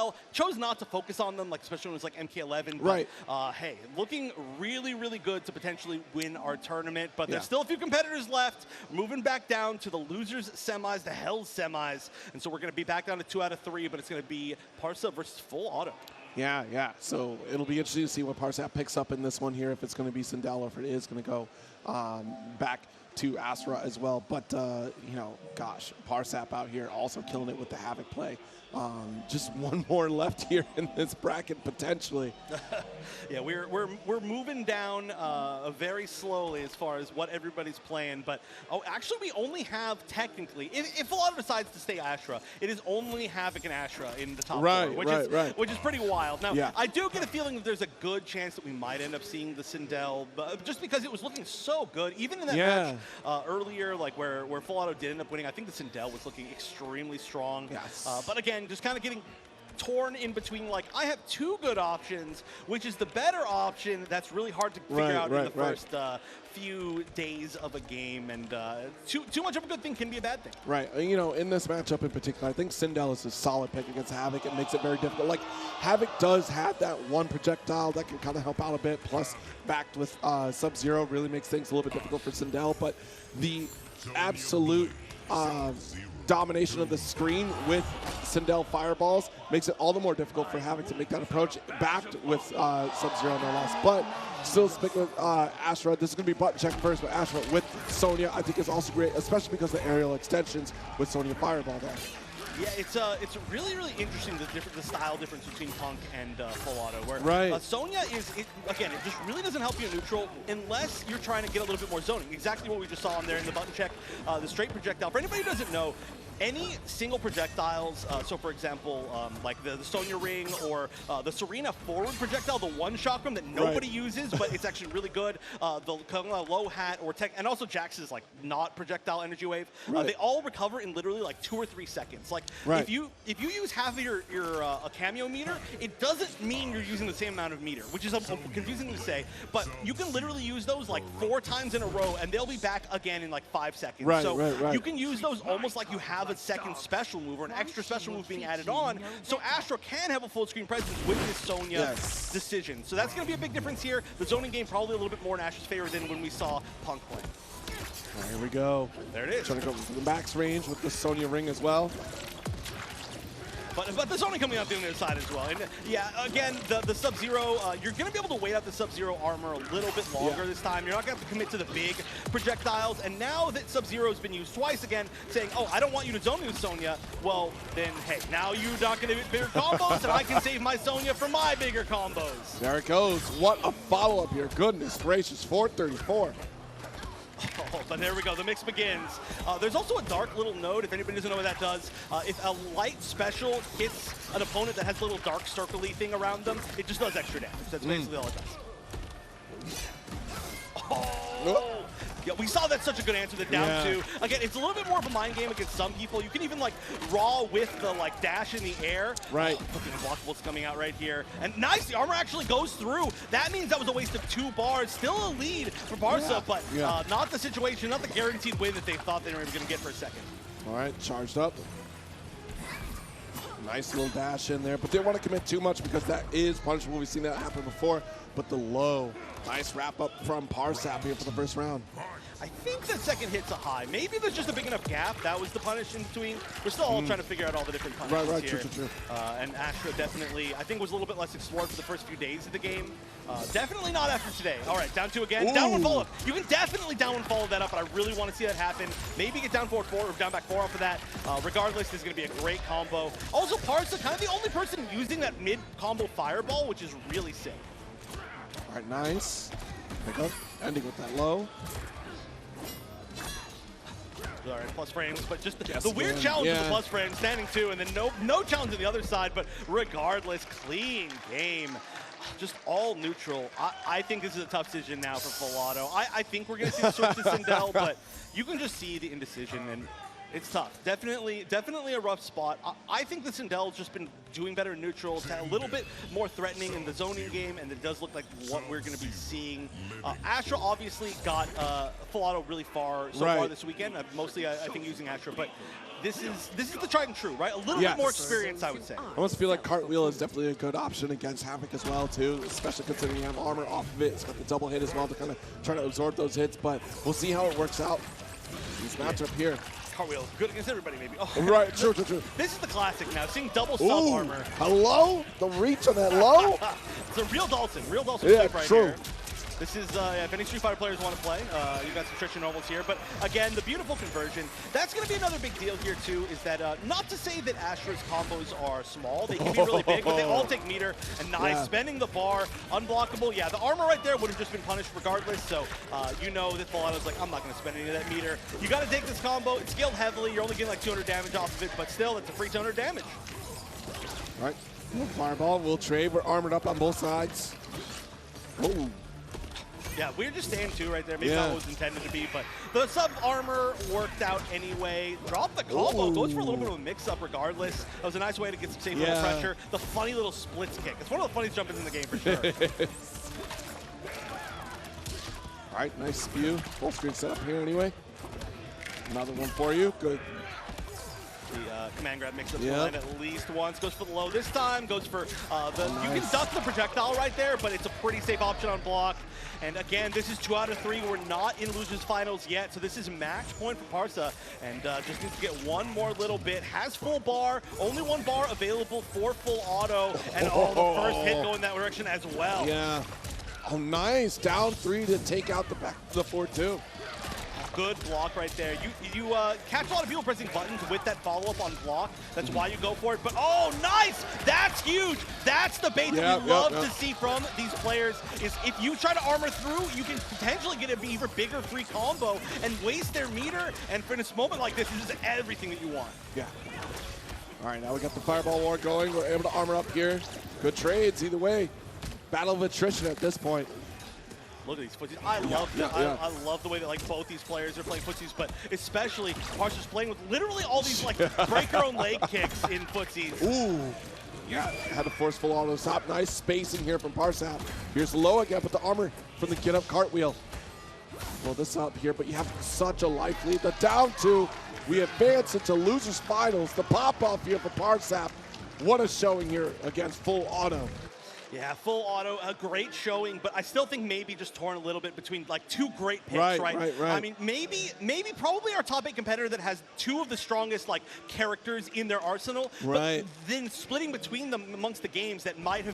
well. Chose not to focus on them, like especially when it was like MK1. Right. But, hey, looking really, really good to potentially win our tournament. But there's still a few competitors left. Moving back down to the losers semis, the Hells semis. And so we're going to be back down to 2 out of 3, but it's going to be PARSAHP versus Full Auto. Yeah, yeah. So it'll be interesting to see what PARSAHP picks up in this one here, if it's going to be Sindel or if it is going to go back to Astra as well. But, you know, gosh, PARSAHP out here also killing it with the Havoc play. Just one more left here in this bracket, potentially. Yeah, we're moving down very slowly as far as what everybody's playing. But actually, we only have technically, if a lot decides to stay Astra, it is only Havoc and Astra in the top four, which is pretty wild. Now, I do get a feeling that there's a good chance that we might end up seeing the Sindel, just because it was looking so good, even in that match earlier, like where Full Auto did end up winning. I think the Sindel was looking extremely strong. Yes. But again, just kind of getting torn in between, like, I have two good options, which is the better option. That's really hard to figure out in the first few days of a game, and too much of a good thing can be a bad thing. Right. You know, in this matchup in particular, I think Sindel is a solid pick against Havoc. It makes it very difficult. Like, Havoc does have that one projectile that can kind of help out a bit, plus backed with Sub-Zero really makes things a little bit difficult for Sindel, but the absolute domination of the screen with Sindel fireballs makes it all the more difficult for Havoc to make that approach, backed with Sub-Zero no less. But still sticking with Astra. This is going to be button check first, but Astra with Sonya I think is also great, especially because of the aerial extensions with Sonya Fireball there. Yeah, it's really, really interesting, the style difference between Punk and Full Auto, where Sonya again, it just really doesn't help you in neutral unless you're trying to get a little bit more zoning. Exactly what we just saw on there in the button check, the straight projectile. For anybody who doesn't know, any single projectiles, so for example, like the Sonya Ring or the Serena forward projectile, the one chakram that nobody uses, but it's actually really good, the low hat, or tech, and also Jax's like not projectile energy wave, they all recover in literally like 2 or 3 seconds. Like if you use half of your a cameo meter, it doesn't mean you're using the same amount of meter, which is confusing to say, but you can literally use those like 4 times in a row, and they'll be back again in like 5 seconds. You can use those almost like you have a second special move or an extra special move being added on, so Astra can have a full screen presence with this Sonya decision. So that's going to be a big difference here. The zoning game probably a little bit more in Astra's favor than when we saw Punk play. Here we go. There it is. Trying to go for the max range with the Sonya Ring as well. But the zoning coming out the other side as well. And yeah, again, the Sub-Zero, you're going to be able to wait out the Sub-Zero armor a little bit longer this time. You're not going to have to commit to the big projectiles. And now that Sub-Zero's been used twice again, saying, oh, I don't want you to zone me with Sonya, well, then, hey, now you're not going to get bigger combos, and I can save my Sonya for my bigger combos. There it goes. What a follow-up here. Goodness gracious, 434. Oh, but there we go, the mix begins. There's also a dark little node, if anybody doesn't know what that does. If a light special hits an opponent that has a little dark circle-y thing around them, it just does extra damage. That's basically all it does. Oh! Yeah, we saw that's such a good answer, the down 2. Again, it's a little bit more of a mind game against some people. You can even like raw with the like dash in the air. Right. Fucking unblockables coming out right here. And nice, the armor actually goes through. That means that was a waste of 2 bars. Still a lead for PARSAHP, but not the situation, not the guaranteed win that they thought they were going to get for a second. All right, charged up. Nice little dash in there, but they don't want to commit too much because that is punishable. We've seen that happen before. But the low, nice wrap up from PARSAHP here for the first round. I think the second hit's a high. Maybe there's just a big enough gap. That was the punish in between. We're still all trying to figure out all the different punishes here. True. And Astra definitely, I think, was a little bit less explored for the first few days of the game. Definitely not after today. All right, down 2 again. Down 1 follow-up. You can definitely down 1 follow that up, but I really want to see that happen. Maybe get down forward 4 or down back 4 off of that. Regardless, this is going to be a great combo. Also, PARSAHP, kind of the only person using that mid-combo fireball, which is really sick. All right, nice. Pick up, ending with that low. All right, plus frames, but just the weird challenge of the plus frames, standing 2, and then no challenge on the other side, but regardless, clean game. Just all neutral. I think this is a tough decision now for Full Auto. I think we're going to see the switch to Sindel, but you can just see the indecision, and It's tough. Definitely a rough spot. I think the Sindel's just been doing better in neutral. It's a little bit more threatening in the zoning game, and it does look like what we're going to be seeing. Astra obviously got full auto really far so far this weekend. Mostly, I think, using Astra, but this is the tried and true, right? A little bit more experience, I would say. I almost feel like Cartwheel is definitely a good option against Havoc as well, too, especially considering you have armor off of it. It's got the double hit as well to kind of try to absorb those hits, but we'll see how it works out. This matchup here. Cartwheel, good against everybody, maybe. Oh, right, true. This is the classic now, seeing double sub armor. Hello? The reach on that low? It's a real Dalton yeah, right true. here. This is, if any Street Fighter players want to play, you've got some tricks and normals here. But again, the beautiful conversion. That's going to be another big deal here, too, is that not to say that Astra's combos are small. They can be really big, but they all take meter. And nice, spending the bar, unblockable. Yeah, the armor right there would have just been punished regardless. So you know that Falato's like, I'm not going to spend any of that meter. You got to take this combo. It's scaled heavily. You're only getting like 200 damage off of it, but still, it's a free 200 damage. All right, fireball. We'll trade. We're armored up on both sides. Oh. Yeah, weird just stand two right there. Maybe not what was intended to be, but the sub armor worked out anyway. Drop the combo, goes for a little bit of a mix-up regardless. That was a nice way to get some safe little pressure. The funny little splits kick. It's one of the funniest jump-ins in the game for sure. All right, nice spew. Full screen setup here anyway. Another one for you. Good. The command grab makes up the line at least once. Goes for the low this time. Goes for you can duck the projectile right there, but it's a pretty safe option on block. And again, this is 2 out of 3. We're not in losers finals yet, so this is match point for Parsa, and just needs to get one more little bit. Has full bar, only 1 bar available for full auto, and the first hit going that direction as well. Yeah. Oh, nice. Down 3 to take out the 4-2. Good block right there. You catch a lot of people pressing buttons with that follow-up on block. That's why you go for it. But oh, nice! That's huge. That's the bait that we love to see from these players. Is if you try to armor through, you can potentially get an even bigger free combo and waste their meter. And for this moment like this, this is everything that you want. Yeah. All right, now we got the fireball war going. We're able to armor up here. Good trades either way. Battle of attrition at this point. Look at these footsies. I love them. I love the way that like both these players are playing footsies, but especially Parsa's playing with literally all these like break your own leg kicks in footsies. Ooh. Yeah, had a forceful auto stop. Nice spacing here from PARSAHP. Here's low again, but the armor from the get up cartwheel. Well, this up here, but you have such a life lead. The down 2. We advance into losers finals. The pop off here for PARSAHP. What a showing here against full auto. Yeah, full auto, a great showing, but I still think maybe just torn a little bit between like 2 great picks, right? I mean, maybe probably our top 8 competitor that has 2 of the strongest like characters in their arsenal, but then splitting between them amongst the games that might have